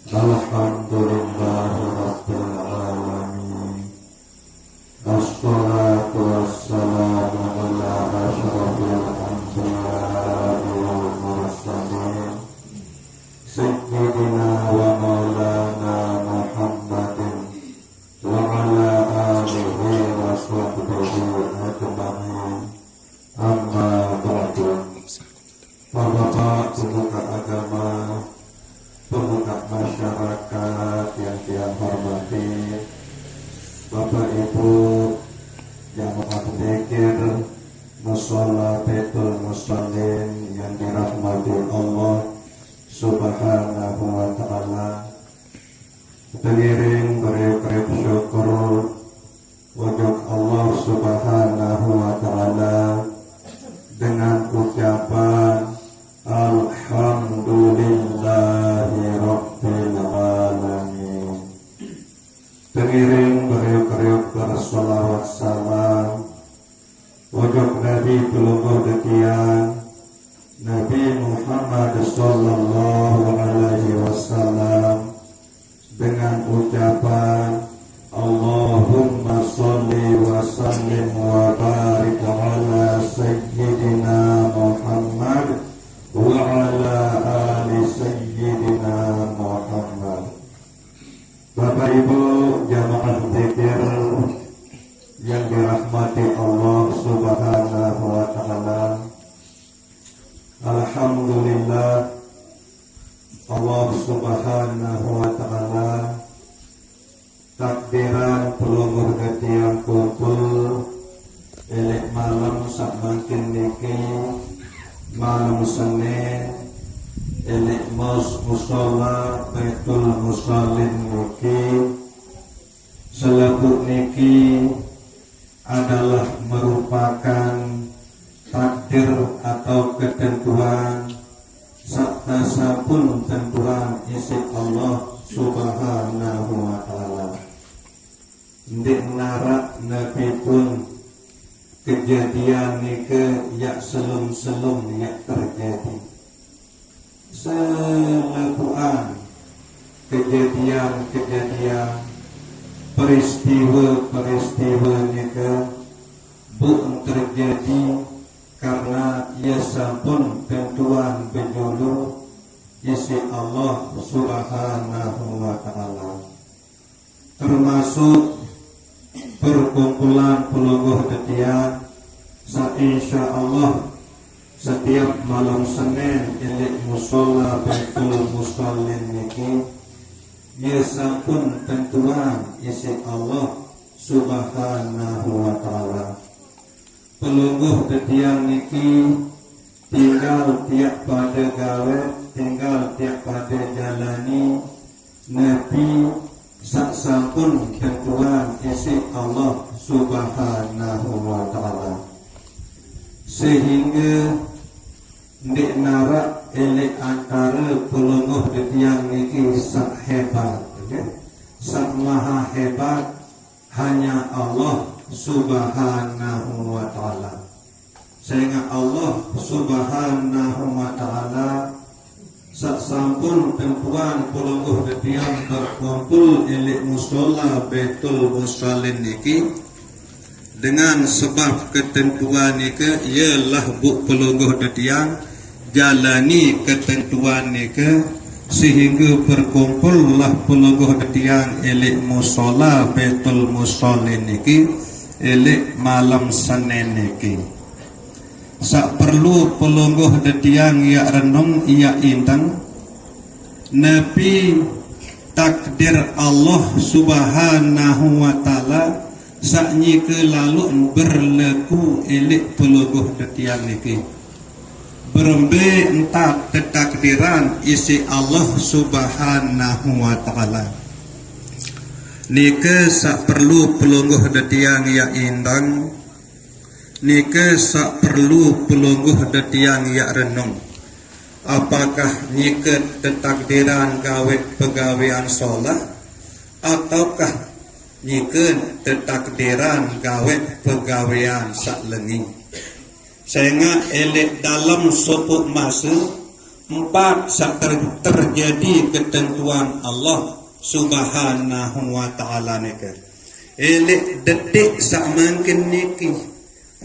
Alhamdulillahirabbil alamin. Assalatu wassalamu ala asyrafil anbiya'i wal mursalin sayyidina wa maulana Muhammadin wa ala alihi wa sahbihi ajma'in. Amma ba'du. Bapak-bapak pemuka agama, pemuka masyarakat yang dia hormati, Bapak Ibu jamaah dzikir mushola Baitul Musallin yang dirahmati Allah Subhanahu wa taala. Pengiring beriuk-riuk syukur wajah Allah Subhanahu wa taala dengan ucapan Alhamdulillahi Rabbil Alamin. Pengiring beriuk-riuk bersolawat salam wajah Nabi pelungguh detian Nabi Muhammad Sallallahu Alaihi Wasallam dengan ucapan Allahumma salli wa sallim wa barik ala sayyidina Muhammad wa ala ali sayyidina Muhammad. Bapak Ibu jamaah dzikir yang dirahmati Allah Subhanahu wa taala. Alhamdulillah Allah Subhanahu wa taala takdiran pelungguh ketiang kumpul elek malam sak makin niki malam Senin elek mushola Baitul Musallin niki selaku niki adalah merupakan takdir atau ketentuan sakta sapun tentuan isi Allah Subhanahu wa taala. Ndik narak Nabi pun kejadian nike yak selum-selum yak terjadi. Selakuan kejadian-kejadian peristiwa-peristiwa nike bukan terjadi karena ia sampun tentuan berjulu isi Allah Subhanahu wa taala. Termasuk perkumpulan pelungguh detian insya Allah setiap malam Senin elek mushola Baitul Musallin niki ia sampun tentuan isi Allah Subhanahu wa taala. Pelungguh detian niki tinggal tiap pada gawe, tinggal tiap pada jalani Nabi sak sampun tentuan isi Allah Subhanahu wa taala. Sehingga ndik narak elek antara pelungguh detiang niki sak hebat, sak maha hebat hanya Allah Subhanahu wa taala. Sehingga Allah Subhanahu wa taala sampun tentuan pelungguh detiang berkumpul elek mushola Baitul Musallin niki dengan sebab ketentuan niki ialah bu pelungguh detiang jalani ketentuan niki sehingga berkumpullah pelungguh detiang elek mushola Baitul Musallin niki elek malam Senin niki. Sak perlu pelungguh detiang ia renung ia intang Nabi takdir Allah Subhanahu wa taala saknyi ke lalu berlaku elek pelungguh detiang niki berembe entah ketakdiran isi Allah Subhanahu wa taala nike sak perlu pelungguh detiang ia intang nike sak perlu pelungguh detiang ya renung apakah nike tetakdiran gawe pegawean sholat ataukah nike tetakdiran gawe pegawean sak lengi sehingga elek dalam suatu masa Empat, terjadi ketentuan Allah Subhanahu wa ta'ala niki. Elek detik sak mungkin niki.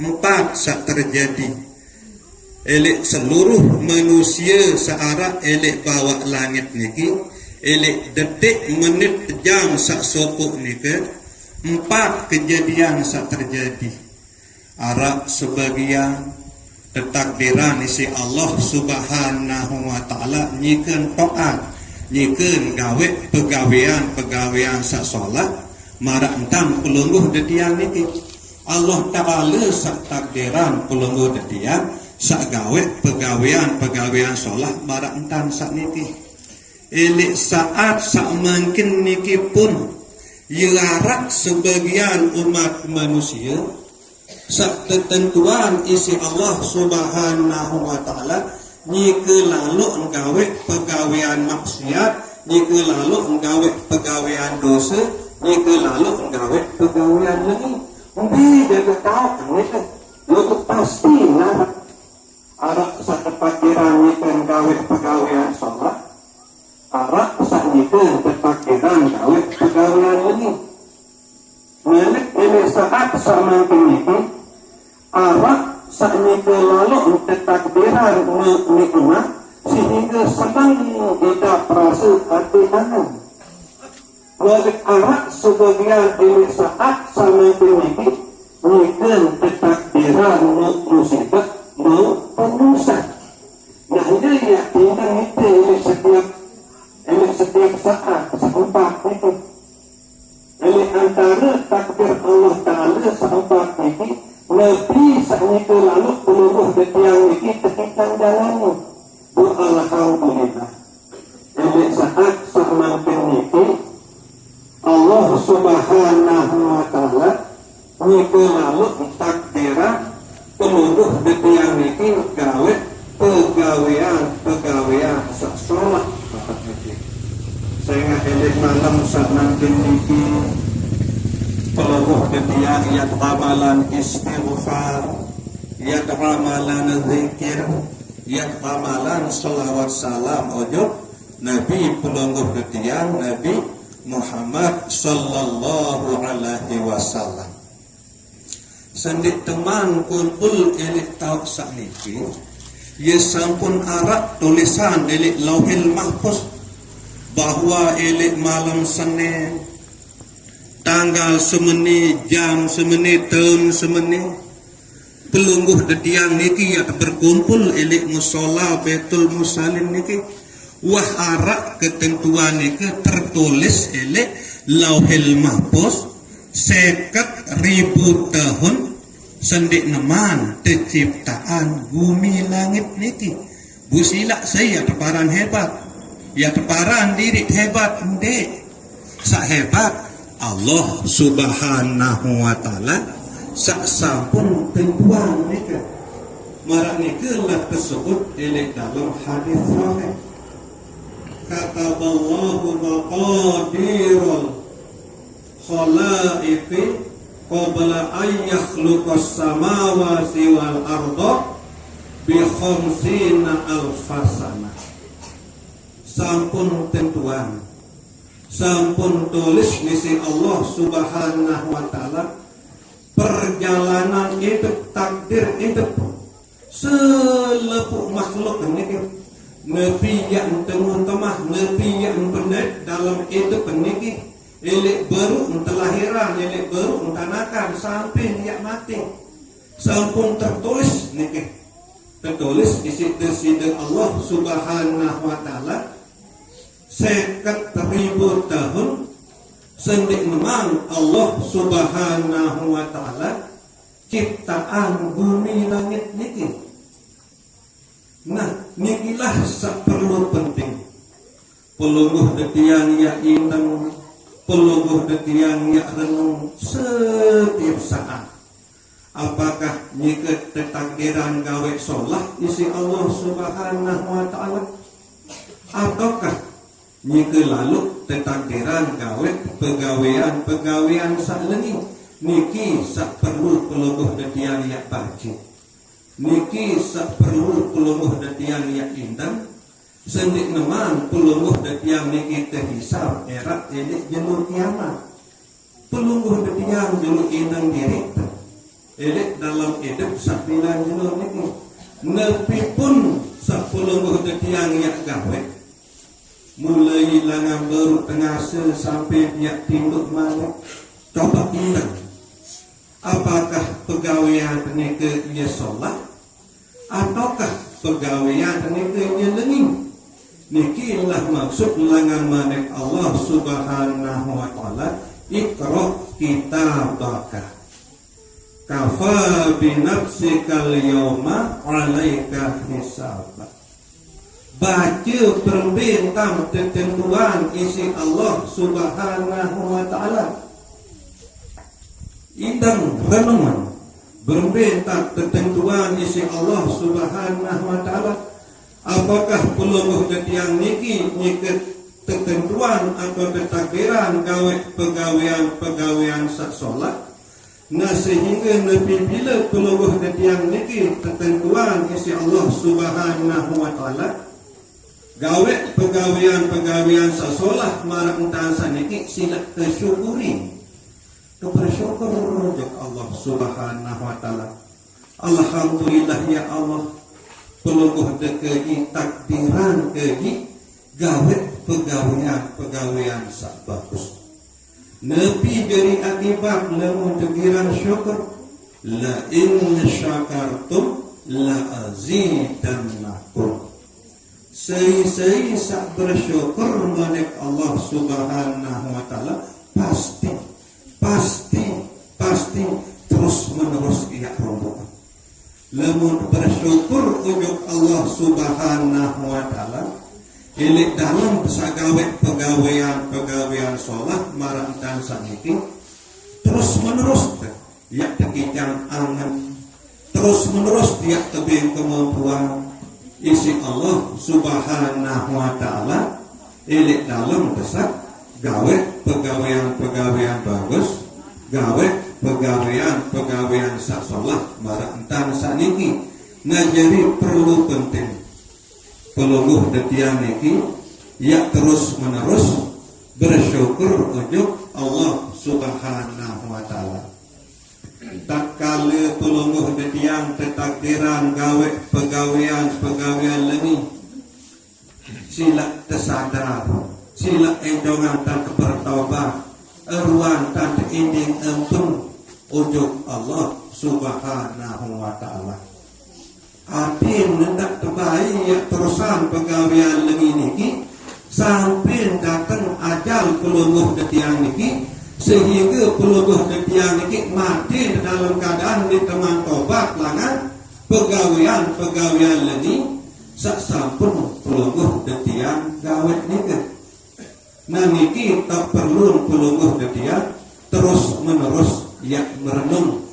Empat sak terjadi. Elek seluruh manusia searah elek bawa langit niki. Elek detik menit jam sak sopuk niki. Empat kejadian sak terjadi. Arab sebagian ketakdiran isi Allah Subhanahu wa ta'ala nyikeun taat, nyikeun gawe pegawean sak salat marak entang pelungguh detiang niki. Allah Ta'ala sak takdiran pelungguh detiang sak gawe pegawean salat marak entang sak niki. Ini saat sak mungkin niki pun yarak sebagian umat manusia sak ketentuan isi Allah Subhanahu wa ta'ala nyike lalu nggawe pegawean maksiat, nyike lalu nggawe pegawean dosa, nyike lalu nggawe pegawean lagi. Mungkin jaga tahu itu lu pasti nah arah sak kepakiran nyike nggawe pegawean salat, arah sak nyike kepakiran nggawe pegawean lagi. Milik ini saat sama ini arah saknya lalu ketakdiran nikmat sehingga sedang tidak perasa hati tangan. Milik arah sebagian ini saat sama ini mungkin ketakdiran musibah mau penusah. Nah ini ya tinggal itu ini setiap saat seempat itu. Ini antara takdir Allah Ta'ala seempat ini lebih saat lalu peluruh detiang ini tekikan jalannya. Alhamdulillah. Ini saat semakin ini Allah Subhanahu wa ta'ala niku lalu takdiran peluruh detiang ini gawe pegawean sholat. Saya elik malam saat nanti niki peluruh detiang yat ramalan istighfar, yat ramalan zikir, yat ramalan salawat salam ojo Nabi peluruh detiang Nabi Muhammad sallallahu alaihi wasallam. Sendik teman kumpul elik tahu sak niki ye sampun arak tulisan elik lauhil mahfuz bahwa elik malam Senin tanggal semeni jam semeni tahun semeni pelungguh detiang niki ya berkumpul elik musola Baitul Musallin niki wah arak ketentuan niki tertulis elik lauhil mahfuz 50.000 tahun sendik neman terciptaan bumi langit niki busilak saya teparan hebat. Ya teparan diri hebat ndek sak hebat Allah Subhanahu wa ta'ala sak sampun tentuan nika marak nika lah tersebut elek dalam hadis sahih kataballahu maqadirul khalaiqi qabla an yakhluqas samawati wal arda bi khamsina alfasana. Sampun tentuan, sampun tulis misi Allah Subhanahu wa ta'ala perjalanan hidup, takdir hidup selepuk makhluk ini nepi yang tengah temah, nepi yang benar dalam hidup ini elek baru entelahiran, elek baru entanakan sampai dia mati sampun tertulis niki tertulis isi tersidak Allah Subhanahu wa ta'ala 50.000 tahun sendik memang Allah Subhanahu wa ta'ala ciptaan bumi langit niki. Nah nikilah perlu penting pelungguh detiang ya indang pelungguh detiang ya renung setiap saat apakah nyike ketakdiran gawe sholat isi Allah Subhanahu wa ta'ala ataukah nyike lalu ketakdiran gawe pegawean salengi niki sak perlu pelungguh detiang ya baji niki sak perlu pelungguh detiang ya indang Sendik naman pelungguh detiang niki terhisab erat elik jenur kiamat. Pelungguh detiang jenur inang diri elik dalam hidup sabilan jenur niki. Nepi pun sapelungguh detiang yak gawe. Mulai langan baru tengah sampai dia tinduk mana. Coba inang. Apakah pegawaian niki ia solat ataukah pegawaian niki ia lenging? Nikilah maksud langan manik Allah subhanahu wa ta'ala. Iqra kitabaka kafa binafsikal yawma alaika hisabah. Baca perbintang ketentuan isi Allah subhanahu wa ta'ala. Indang renungan berbintang ketentuan isi Allah subhanahu wa ta'ala. Apakah pelungguh detiang niki nyiket ketentuan atau ketakdiran gawe pegawaian sak solat. Nah sehingga lebih bila pelungguh detiang niki ketentuan isi Allah subhanahu wa ta'ala gawe pegawaian sak solat marah entan saniki sila tersyukuri kebersyukur rojak Allah subhanahu wa ta'ala. Alhamdulillah ya Allah pelungguh dekegi takdiran keji gawe pegawaian sak bagus. Nepi dari akibat lamun tegiran syukur la in syakartum la azidannakum. Sei sak bersyukur manik Allah subhanahu wa ta'ala pasti terus menerus ia rombongan. Lamun bersyukur ujuk Allah subhanahu wa ta'ala ilik dalam pesagawe pegawaian sholat marang dan saniki terus menerus ya tekijang angan terus menerus dia tebing kemampuan isi Allah subhanahu wa ta'ala ilik dalam pesak gawe pegawaian bagus gawe pegawaian sak sholat marang dan saniki ngajari perlu penting pelungguh detiang niki ya terus menerus bersyukur ujuk Allah subhanahu wa ta'ala. Tak kala pelungguh detiang tetakdiran gawe pegawaian lengi sila tersadar sila endongan tak bertaubat eruan tak inding empun ujuk Allah subhanahu wa ta'ala. Adin hendak terbaik ya terusan pegawaian lengi niki sampai datang ajal pelungguh detiang niki sehingga pelungguh detiang niki mati dalam keadaan di teman tobat langan pegawaian lengi sak sampun pelungguh detiang gawe niki. Nah niki tak perlu pelungguh detiang terus menerus ya merenung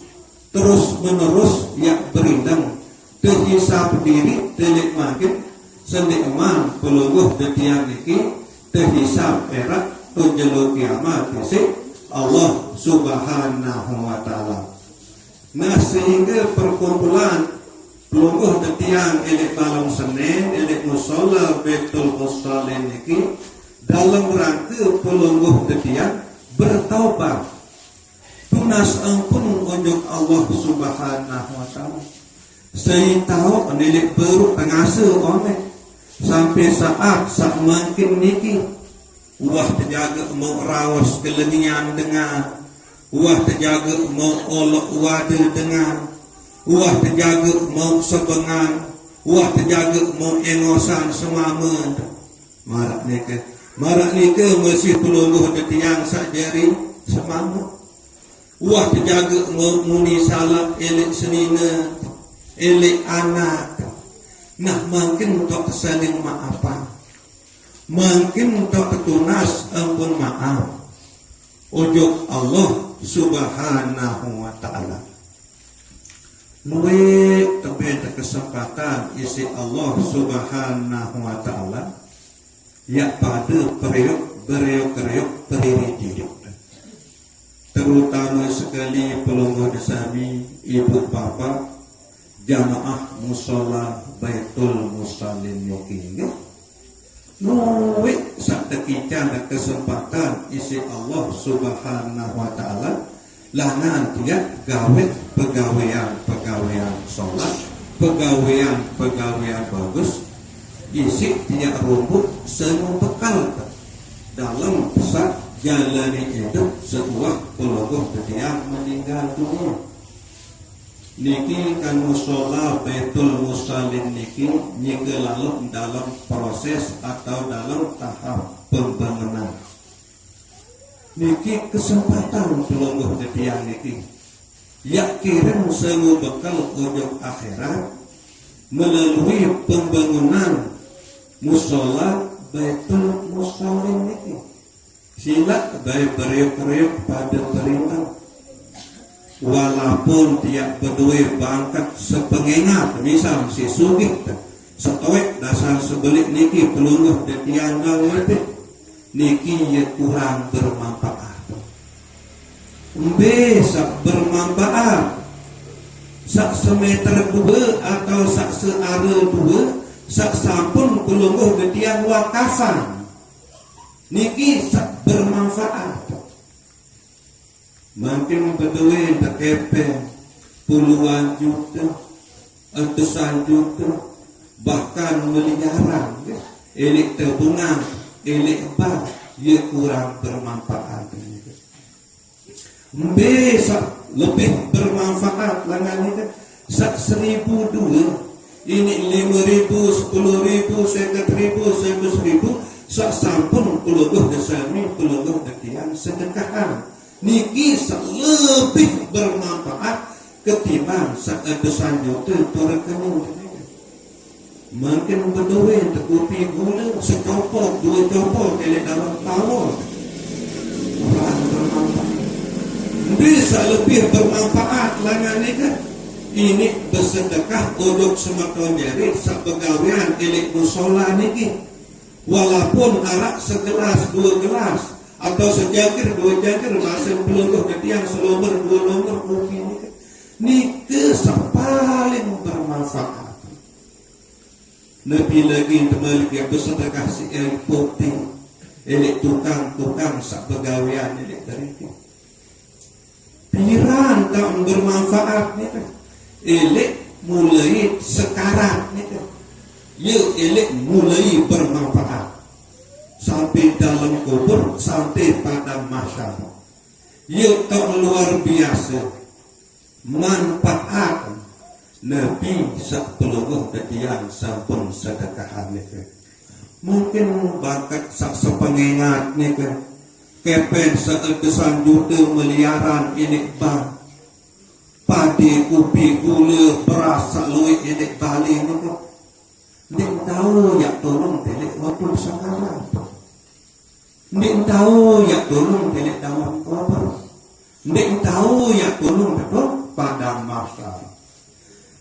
terus menerus ya berindang terhisab diri telik makin sendik eman pelungguh detiang niki terhisab erat tunjelu kiamat isi Allah subhanahu wa ta'ala. Nah sehingga perkumpulan pelungguh detiang elik malam Senin elik musola betul musallin niki dalam rangka pelungguh detiang bertaubat tunas ampun unjuk Allah subhanahu wa ta'ala. Saya tahu nilik baru pengasa oleh sampai saat makin niki wah terjaga mau rawas kelengian dengan wah terjaga mau olok wada dengan wah terjaga mau sebengan wah terjaga mau engosan semama marak nika masih pelungguh detiang sak jari semama wah terjaga mau muni salap elik senina elik anak. Nah mungkin untuk saling maafan, mungkin untuk tunas ampun maaf ujuk Allah subhanahu wa ta'ala. Luwih tebih kesempatan isi Allah subhanahu wa ta'ala ya pada beriuk periri terutama sekali pelungguh desami ibu bapa jamaah musola baitul musallin niki nuwik sak tekican dan kesempatan isi Allah Subhanahu wa taala langan dia gawe pegawaian sholat, pegawaian bagus, isi dia rumput semua bekal dalam pesak jalani hidup sebuah keluarga dia meninggal dunia. Niki kan musola Baitul Musallin niki nyike lalu dalam proses atau dalam tahap pembangunan. Niki kesempatan keluarga dia niki yak kirim semua bekal ujung akhirat melalui pembangunan musola Baitul Musallin niki. Sila baik beriuk-riuk pada perintah walaupun tiap berdua bangkat sepengengat misal si sugih setowek dasar sebelik niki pelungguh dan tianggal niki ya kurang bermanfaat bisa bermanfaat sak semeter dua atau sak seara dua sak sampun pelungguh dan tiang wakafan niki sak bermanfaat. Makin berdua terkepeng puluhan juta, ratusan juta, bahkan miliaran. Elik tabungan, elik bank, ia kurang bermanfaat. Besok lebih bermanfaat langan itu sak 1.000 dua, ini 5.000, 10.000, 100.000, 100.000. Sak sampun keluarga desami keluarga detian sedekahan niki lebih bermanfaat ketimbang sak adusan juta rekening. Mungkin berdua tekupi gula secopot dua copot elek dalam tawon orang bermanfaat bisa lebih bermanfaat langan ini bersedekah untuk sematon jari sak pegawaian elek musola niki. Walaupun arak segelas, 2 gelas atau sejangkir, 2 jangkir masih pelungguh ketiang selomer, 2 lomer mungkin ini paling bermanfaat. Lebih lagi teman yang bersedekah si elik putih, elik tukang sak pegawaian elik dari itu. Piran tak bermanfaat ni kan? Elik mulai sekarang ni kan? Ya elik mulai bermanfaat sampai dalam kubur sampai pada masyarakat. Ya tak luar biasa manfaat Nabi sepuluh ketian sampun sedekahan itu. Mungkin bakat sak sepengingat ni kan kepen seetesan juta miliaran ini bang padi kopi gula beras luit ini bali ni kan. Nek tahu ya tolong telek walaupun sekarang. Nek tahu ya tolong telek dalam kubur. Nek tahu ya tolong betul pada masa.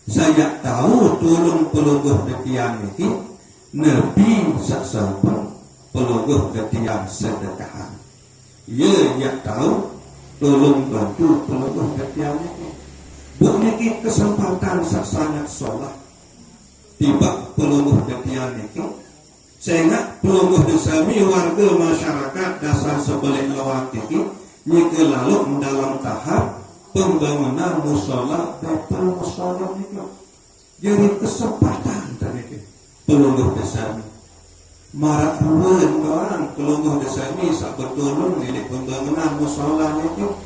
Saya tahu tolong pelungguh ketian ini Nabi sasampan pelungguh ketian sedekahan. Ya tahu tolong bantu pelungguh ketian ini. Bukan kesempatan sangat sholat. Tiba pelungguh ketian itu sehingga pelungguh desami warga masyarakat dasar sebelik lawat itu nyike lalu dalam tahap pembangunan musola Baitul Musallin itu jadi kesempatan tadi pelungguh desami marak ruwen orang pelungguh desami sak bertolong di pembangunan musola itu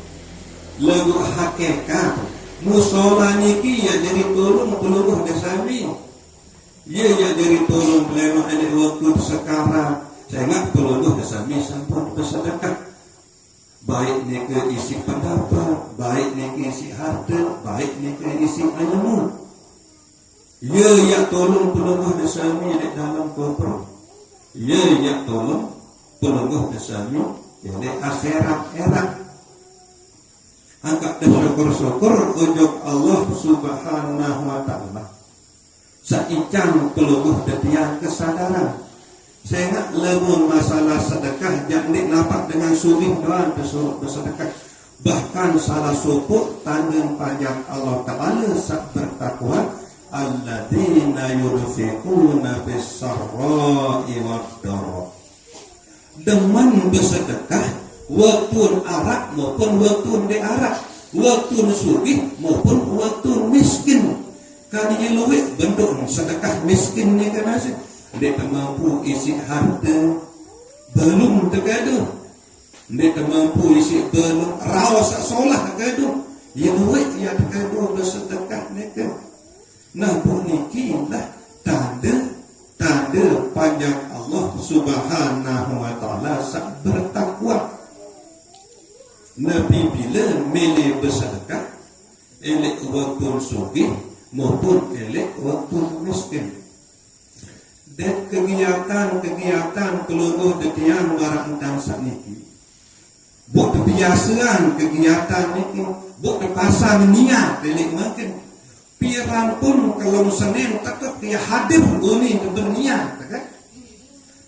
lagu hakikat musola niki ya jadi tolong pelungguh desami. Ya dari tolong lewat ada waktu sekarang sehingga pelungguh desami sampun bersedekah baik ni ke isi pendapat, baik ni ke isi harta, baik ni ke isi ilmu. Ya tolong pelungguh desami di dalam kubur. Ya tolong pelungguh desami di akhirat. Angkat bersyukur-syukur ujung Allah Subhanahu wa taala. Saicang pelungguh detian kesadaran sehingga lemun masalah sedekah jangan nampak dengan suri doan bersedekah bahkan salah suput tanding panjang Allah Ta'ala sak bertakwa alladzina yunfiquna bis-sarra'i wad-dharra. Demen bersedekah waktu arak maupun waktu di arak, waktu sugih maupun waktu miskin. Kan luwih bentuk sedekah miskin ni kan asyik. Dia tak mampu isi harta belum tergaduh. Dia tak mampu isi belum rawas solah tergaduh. Ya luwih ya tergaduh bersedekah ni kan. Nah buniki lah tanda panjang Allah Subhanahu wa taala sak bertakwa. Nabi bila milih bersedekah elek waktu sugih maupun elek waktu miskin. Dan kegiatan keluarga detian warang tang sakniki. Buat kebiasaan kegiatan niki, buat pasang niat elek makin. Piran pun kalau Senin tetap dia hadir ini berniat, kan?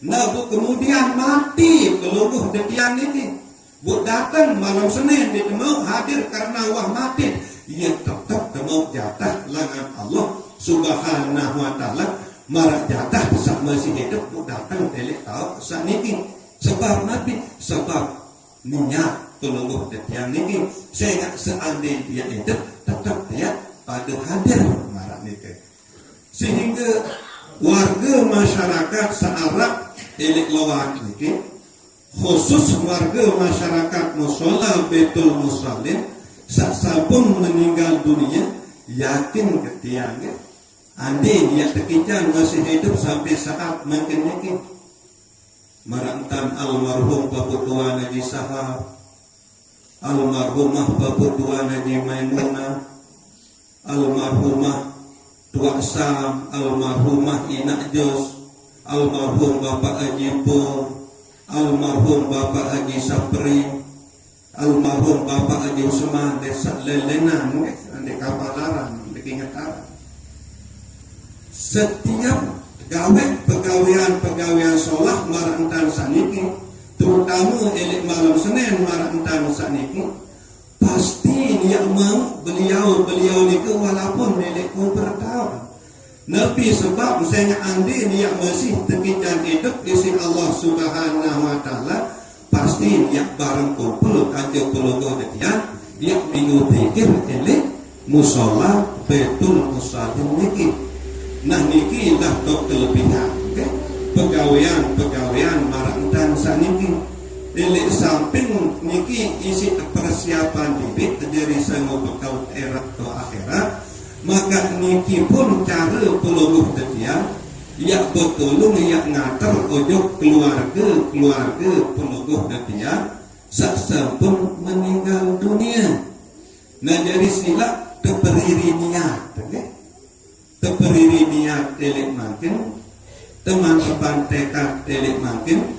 Nah, kemudian mati keluarga detian niki. Buat datang malam Senin dia mau hadir karena wah mati, ia tetap mau jatah langan Allah Subhanahu wa taala marah jatah saat masih hidup buat datang telek tahu saat niki sebab nabi sebab niat tolong yang niki saya ingat seandainya dia hidup tetap dia pada hadir marah niki sehingga warga masyarakat searab telek lawak niki khusus warga masyarakat mushola Baitul Musallin saksapun meninggal dunia yakin ketiangnya andai dia terkican masih hidup sampai saat makin niki merantan almarhum Bapak Tua Haji Sahab, almarhumah Bapak Tua Haji Maimunah, almarhumah Tua Sam, almarhumah Inak Jos, almarhum Bapak Haji Pur, almarhum Bapak Haji Sapri, almarhum Bapak Haji Usman desa Lelenan di Kapalaran di Kingataran. Setiap pegawaian sholah marantan saniki, terutama elik malam Senin marantan saniki, pasti dia mau beliau niku walaupun elik bertahun. Nabi sebab misalnya andi dia masih terkican hidup isi Allah Subhanahu wa taala, pasti dia bareng kumpul kanjeng keluarga dia minggu pikir elik musola Baitul Musallin niki. Nah niki lah tok kelebihan, okay? Pegawaian marantan saniki. Elek samping niki isi persiapan diri dari sanggup bekal era ke akhirat, maka niki pun cara peluluh detian, ya betulung ya ngater ojok keluarga peluluh detian, saksapun meninggal dunia. Nah dari sila terperiri niat, okay? Terperiri niat telek makin teman-teman tekad telek makin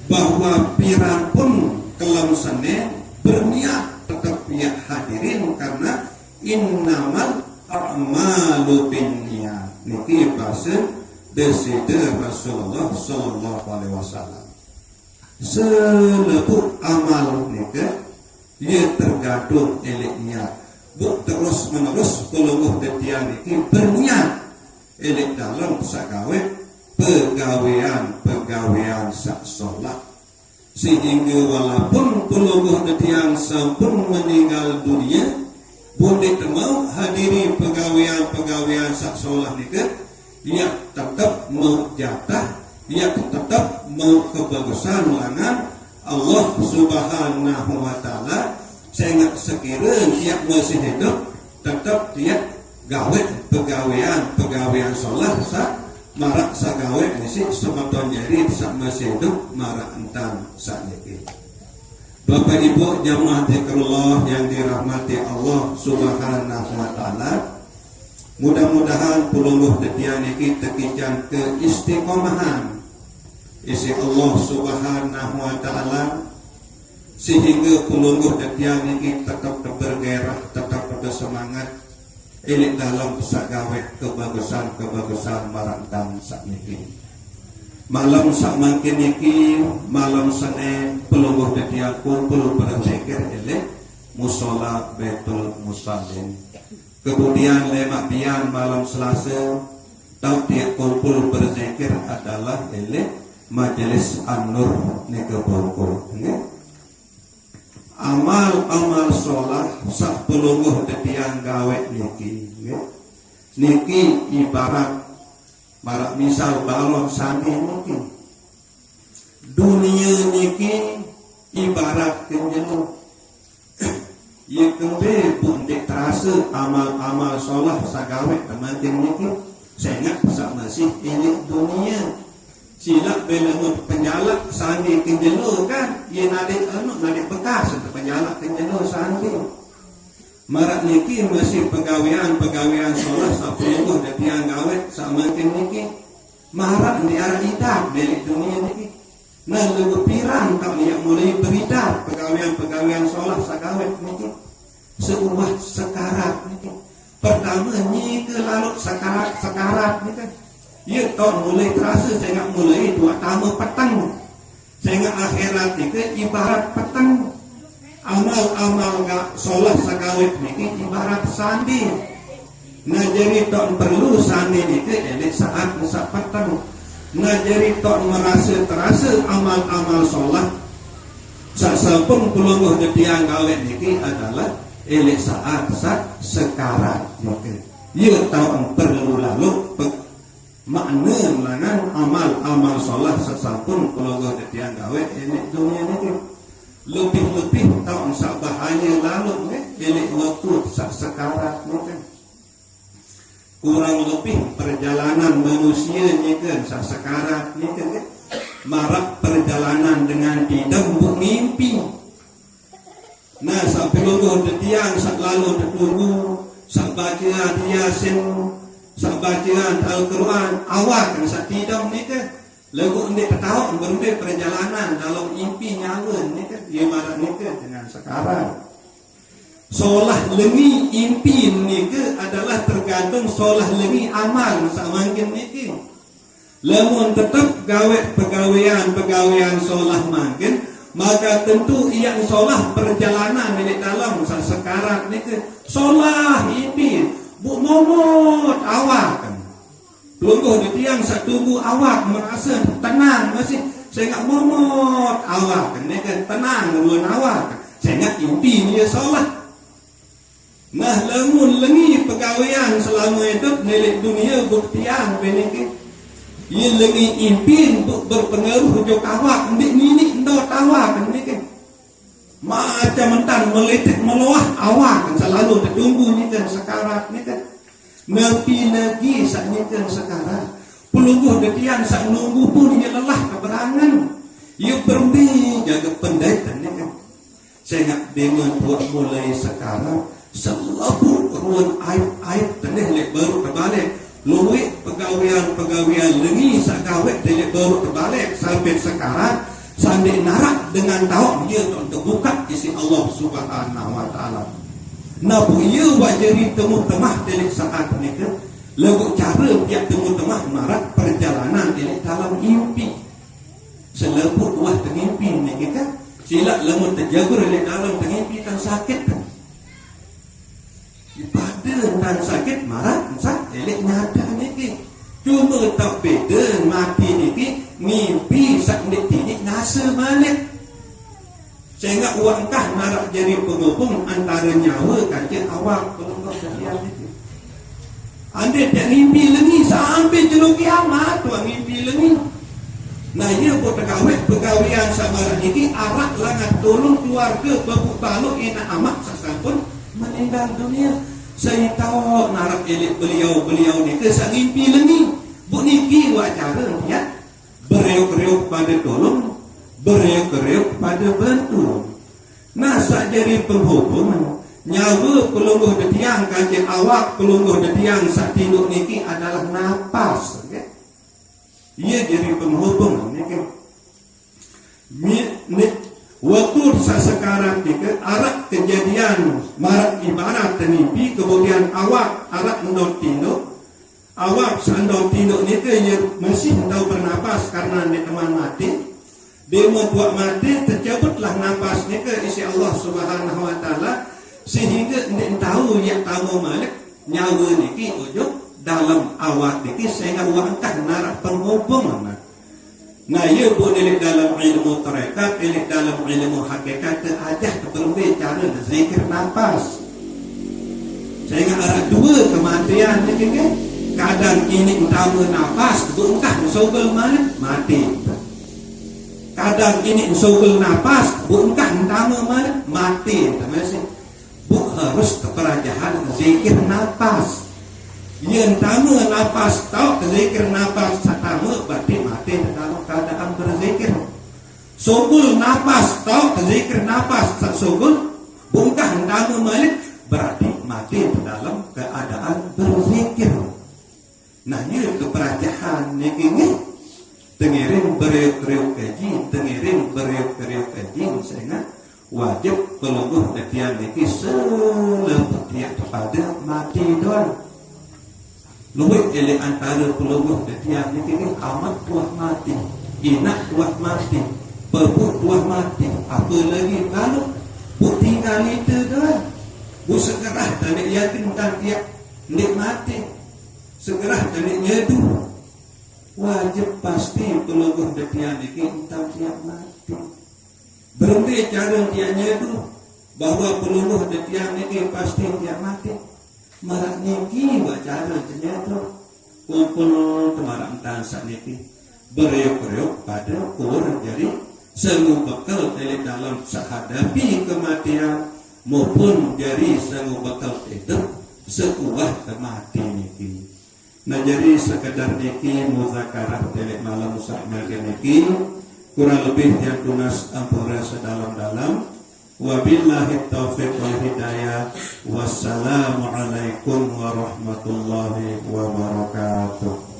bahwa piran pun kelam Senin berniat tetap ya hadirin karena innamal a'malu binniyat niki bahasa deside Rasulullah sallallahu alaihi wasallam seluruh amal niki ia tergantung elek niat. Buk terus menerus peluluh detian ini berniat elek dalam sagawe pegawaian sak solat sehingga walaupun peluluh detian sampun meninggal dunia boleh mau hadiri pegawaian sak solat ini dia tetap mau jatah dia tetap mau kebagusan langan Allah Subhanahu wa taala. Saya ingat sekiranya dia masih hidup tetap dia gawe pegawaian sholat sa marak sa gawe misi sematon jadi sa masih hidup marak entan sa niki. Bapak Ibu jamaah zikrullah yang dirahmati Allah Subhanahu wa taala, mudah-mudahan puluh detian niki tekican keistiqomahan isi Allah Subhanahu wa taala sehingga pelungguh detian ini tetap bergairah, tetap bersemangat ini dalam sagawe kebagusan marantang sak niki. Malam sak mangkin niki malam Senin pelungguh detian kumpul berzikir ele musola Baitul Musallin. Kemudian lemak pian malam Selasa tau dia kumpul berzikir adalah oleh Majelis An-Nur ni ke Bogor. Amal-amal solah sak pelungguh tetiang gawe niki. Niki ibarat misal balon sandi niki. Dunia niki ibarat kenjelu. Ia kembe pun dek terasa amal-amal solah sagawe teman-teman niki. Saya ingat masih ini dunia. Silap bila penjalak sandi kenjelu kan, ia nadik bekas untuk penjalak kenjelu sandi. Marak niki masih pegawaian solah sapuluh dan tiang gawe sama niki. Marak di arah idap dari dunia niki. Nah lebih pirang tak dia mulai beridap pegawaian solah sagawe niki. Seumah sekarat niki. Pertama ni ke lalu sekarat niki. Ia tahun mulai terasa sehingga mulai dua tamu petang. Sehingga akhirat itu ibarat petang. Amal-amal solat sakawit ini ibarat sandi. Nah jadi tak perlu sandi itu ini saat musa petang. Nah jadi tak terasa amal-amal solat. Sasapun pelungguh detiang kawit ini adalah ini saat sekarat. Ia tahu perlu lalu makna langan amal solat sesapun pelungguh detiang gawe ini dunia ini lebih tahu sak bahaya lalu ini waktu sak sekarat ni kurang lebih perjalanan manusia ni kan sak sekarat ni kan marak perjalanan dengan tidak mimpi. Nah sak pelungguh detiang sak lalu ditunggu sak baca Yasin sak bacaan Al-Quran awak kan sak tidam ni ke lagu ni ketahuan berhenti perjalanan dalam impi nyawa ni ke dia marah ni ke dengan sekarang solah lengi impi ni ke adalah tergantung solah lengi amal samakin ni ke lamun tetap gawe pegawaian solah makin maka tentu yang solah perjalanan di dalam sekarang ni ke solah impi bu momot awak kan pelungguh di tiang satu awak merasa tenang masih saya ingat momot awak kan ni kan tenang duluan awak kan saya ingat impi dia solat. Nah lamun lengi pegawaian selama hidup milik dunia buktian beniki ia lengi impi berpengaruh jok awak ndik nini ndot awak kan ni kan macam mentan meletik meluah awak kan selalu ditunggu ni kan sekarat ni kan nepi lagi sak ni kan sekarat pelungguh detian sak nunggu pun dia lelah keberangan ia berhenti jaga pendaitan ni kan saya ingat dengan buat mulai sekarang selalu ruang aib tenih lek baru terbalik luwih pegawaian lengi sak gawek lek baru terbalik sampai sekarat sambil narak dengan tahu dia untuk buka isi Allah Subhanahu wa taala. Nabu ia wajari temu temah delik saat ni ke lagu cara dia temu temah marak perjalanan delik dalam impi. Seleput wah tengimpi ni ke silap lamun terjagur delik dalam tengimpi kan sakit kan. Badan dan sakit marak sak delik nyata ni ke. Cuma tak beda mati ni ke mimpi sak detik nasa balik. Saya ingat uangkah marak jadi penghubung antara nyawa kajian awak pelungguh kalian itu. Anda tak mimpi lengi sampai jeluk kiamat tuan mimpi lengi. Nah ia pun pegawaian samaran ini arak langat tolong keluarga babuk baluk ina amat sasampun meninggal dunia. Saya tahu narak elit beliau ni kesak mimpi lengi. Bu niki wacara ya. Bereuk-reuk pada tolong, bereuk-reuk pada bantu. Nah, sak jadi penghubung nyawa pelungguh detiang kajian awak pelungguh detiang sak tinduk niki adalah napas. Okay? Ia jadi penghubung niki. Waktu sekarang niki arak kejadian marak ibarat tenipi kemudian awak arak mendot tinduk. Awak sandal tinduk ni ke ia masih tahu bernapas karena ni teman mati. Dia membuat mati tercabutlah napas ni ke isi Allah Subhanahu wa taala sehingga ni tahu yang tahu malik nyawa niki ujuk dalam awak niki sehingga wangkah narah penghubung. Nah, ia boleh dalam ilmu tarekat, dalam ilmu hakikat aja keperluan cara zikir nafas. Sehingga ada dua kematian niki kan. Kadang ini utama nafas, bukan sobel mana mati. Kadang ini sobel nafas, bukan utama mana mati. Termasuk harus keperajaan zikir nafas. Yang pertama nafas tahu zikir nafas pertama berarti mati dalam keadaan berzikir. Sobul nafas tahu zikir nafas sobul bukan utama mana berarti mati dalam keadaan berzikir. Nah, ini keperajaan ini tengirin beriuk-riuk kaji, tengirin beriuk-riuk kaji sehingga wajib pelungguh detian ini selepetiak kepada mati doang. Luwih ele antara pelungguh detian ini amat buah mati, inak buah mati, pebuk buah mati. Apa lagi kalau bu tinggal itu doang, bu segerah dan yakin dan tiap nikmati, segerah dan nyedu. Wajib pasti pelungguh detian ini entah tiap mati. Berhenti cara dia nyedu bahwa peluluh detiang ini pasti dia mati. Marak niki cara nyedu kumpul temarang tansa niki beriuk-riuk pada kur jadi semu bekal dari dalam sehadapi kematian maupun jadi semu bekal itu sekuah kematian niki. Nah jadi sekedar niki muzakarah dari malam sakmel niki kurang lebih yang tunas ampura sedalam-dalam. Wabillahi taufiq wal hidayah. Wassalamualaikum warahmatullahi wabarakatuh.